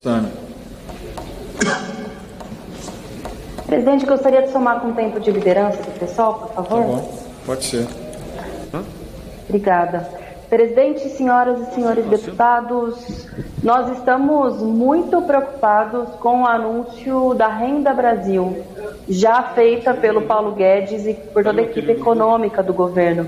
Tânia. Presidente, gostaria de somar com o tempo de liderança do pessoal, por favor? Tá bom, pode ser. Obrigada. Presidente, senhoras e senhores deputados, nós estamos muito preocupados com o anúncio da Renda Brasil, já feita pelo Paulo Guedes e por toda a equipe econômica do governo.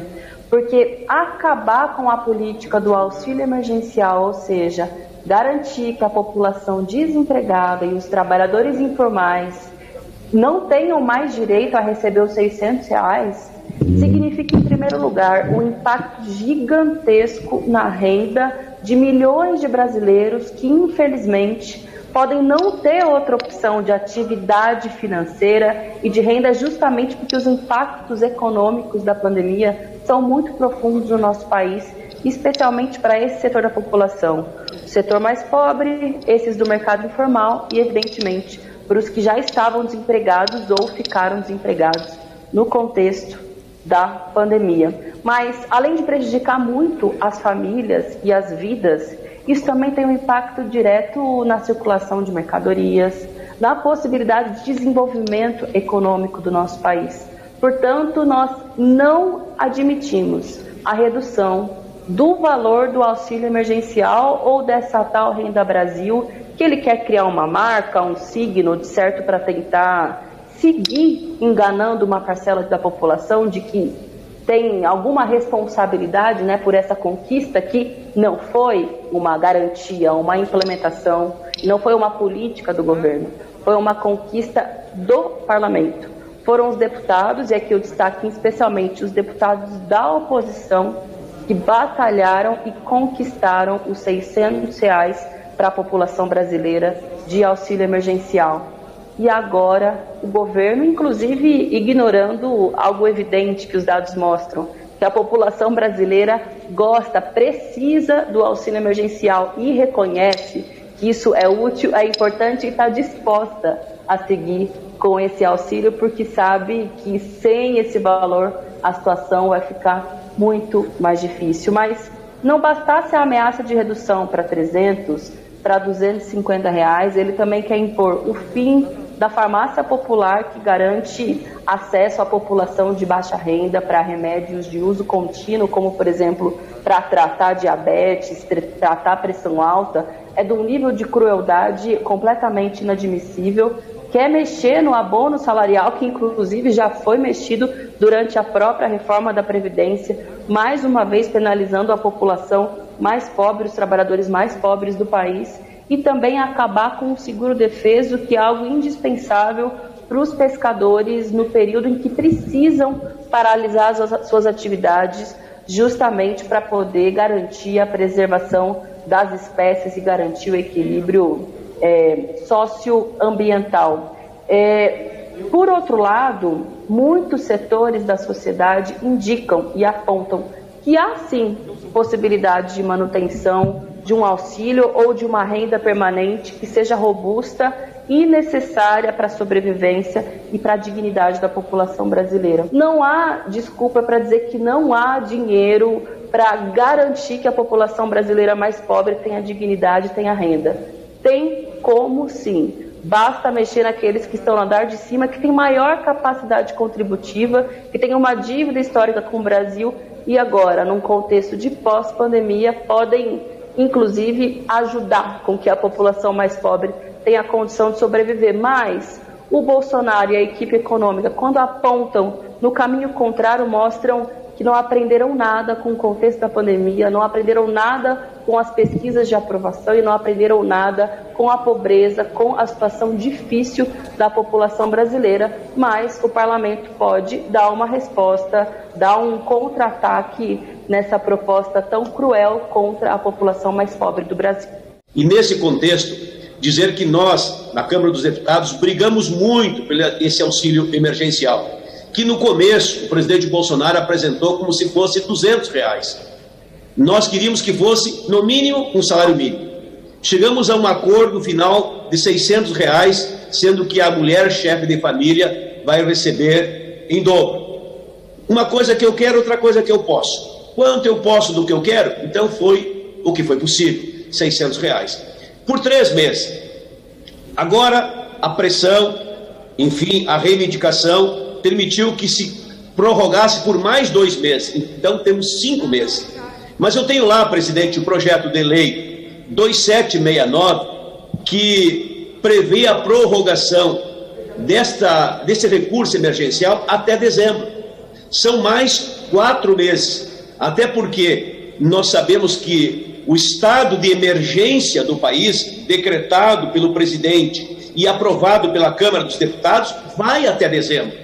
Porque acabar com a política do auxílio emergencial, ou seja, garantir que a população desempregada e os trabalhadores informais não tenham mais direito a receber os R$600, significa, em primeiro lugar, um impacto gigantesco na renda de milhões de brasileiros que, infelizmente, podem não ter outra opção de atividade financeira e de renda justamente porque os impactos econômicos da pandemia são muito profundos no nosso país, especialmente para esse setor da população. O setor mais pobre, esses do mercado informal e, evidentemente, para os que já estavam desempregados ou ficaram desempregados no contexto da pandemia. Mas, além de prejudicar muito as famílias e as vidas, isso também tem um impacto direto na circulação de mercadorias, na possibilidade de desenvolvimento econômico do nosso país. Portanto, nós não admitimos a redução do valor do auxílio emergencial ou dessa tal Renda Brasil, que ele quer criar uma marca, um signo, de certo, para tentar seguir enganando uma parcela da população de que tem alguma responsabilidade, né, por essa conquista que não foi uma garantia, uma implementação, não foi uma política do governo, foi uma conquista do parlamento. Foram os deputados, e aqui eu destaco especialmente os deputados da oposição, que batalharam e conquistaram os R$600 para a população brasileira de auxílio emergencial. E agora o governo, inclusive ignorando algo evidente que os dados mostram, que a população brasileira gosta, precisa do auxílio emergencial e reconhece que isso é útil, é importante e está disposta a seguir com esse auxílio, porque sabe que sem esse valor a situação vai ficar muito mais difícil. Mas não bastasse a ameaça de redução para 300, para R$250, ele também quer impor o fim da farmácia popular, que garante acesso à população de baixa renda para remédios de uso contínuo, como, por exemplo, para tratar diabetes, tratar pressão alta. É de um nível de crueldade completamente inadmissível. Quer mexer no abono salarial, que inclusive já foi mexido durante a própria reforma da Previdência, mais uma vez penalizando a população mais pobre, os trabalhadores mais pobres do país, e também acabar com o seguro-defeso, que é algo indispensável para os pescadores no período em que precisam paralisar as suas atividades, justamente para poder garantir a preservação das espécies e garantir o equilíbrio socioambiental. Por outro lado, muitos setores da sociedade indicam e apontam que há sim possibilidade de manutenção de um auxílio ou de uma renda permanente que seja robusta e necessária para a sobrevivência e para a dignidade da população brasileira. Não há desculpa para dizer que não há dinheiro para garantir que a população brasileira mais pobre tenha dignidade, tenha renda. Tem como sim. Basta mexer naqueles que estão no andar de cima, que têm maior capacidade contributiva, que têm uma dívida histórica com o Brasil e agora, num contexto de pós-pandemia, podem, inclusive, ajudar com que a população mais pobre tenha a condição de sobreviver. Mas o Bolsonaro e a equipe econômica, quando apontam no caminho contrário, mostram que não aprenderam nada com o contexto da pandemia, não aprenderam nada com as pesquisas de aprovação e não aprenderam nada com a pobreza, com a situação difícil da população brasileira, mas o parlamento pode dar uma resposta, dar um contra-ataque nessa proposta tão cruel contra a população mais pobre do Brasil. E nesse contexto, dizer que nós, na Câmara dos Deputados, brigamos muito por esse auxílio emergencial, que no começo o presidente Bolsonaro apresentou como se fosse R$200. Nós queríamos que fosse, no mínimo, um salário mínimo. Chegamos a um acordo final de R$600, sendo que a mulher chefe de família vai receber em dobro. Uma coisa que eu quero, outra coisa que eu posso. Quanto eu posso do que eu quero? Então foi o que foi possível, R$600. por 3 meses. Agora, a pressão, enfim, a reivindicação permitiu que se prorrogasse por mais 2 meses. Então, temos 5 meses. Mas eu tenho lá, presidente, o projeto de lei 2769, que prevê a prorrogação desse recurso emergencial até dezembro. São mais 4 meses, até porque nós sabemos que o estado de emergência do país, decretado pelo presidente e aprovado pela Câmara dos Deputados, vai até dezembro.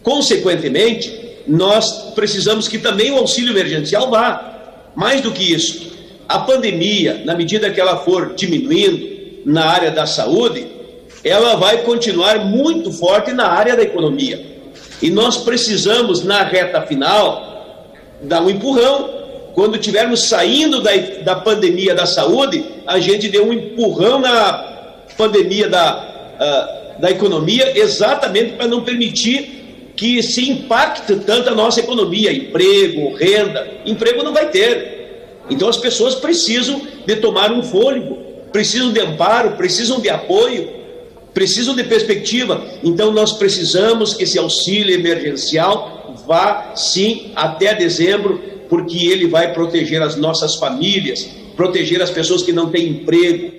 Consequentemente, nós precisamos que também o auxílio emergencial vá. Mais do que isso, a pandemia, na medida que ela for diminuindo na área da saúde, ela vai continuar muito forte na área da economia. E nós precisamos, na reta final, dar um empurrão. Quando estivermos saindo da pandemia da saúde, a gente dê um empurrão na pandemia da economia, exatamente para não permitir que se impacte tanto a nossa economia, emprego, renda. Emprego não vai ter. Então as pessoas precisam de tomar um fôlego, precisam de amparo, precisam de apoio, precisam de perspectiva. Então nós precisamos que esse auxílio emergencial vá sim até dezembro, porque ele vai proteger as nossas famílias, proteger as pessoas que não têm emprego.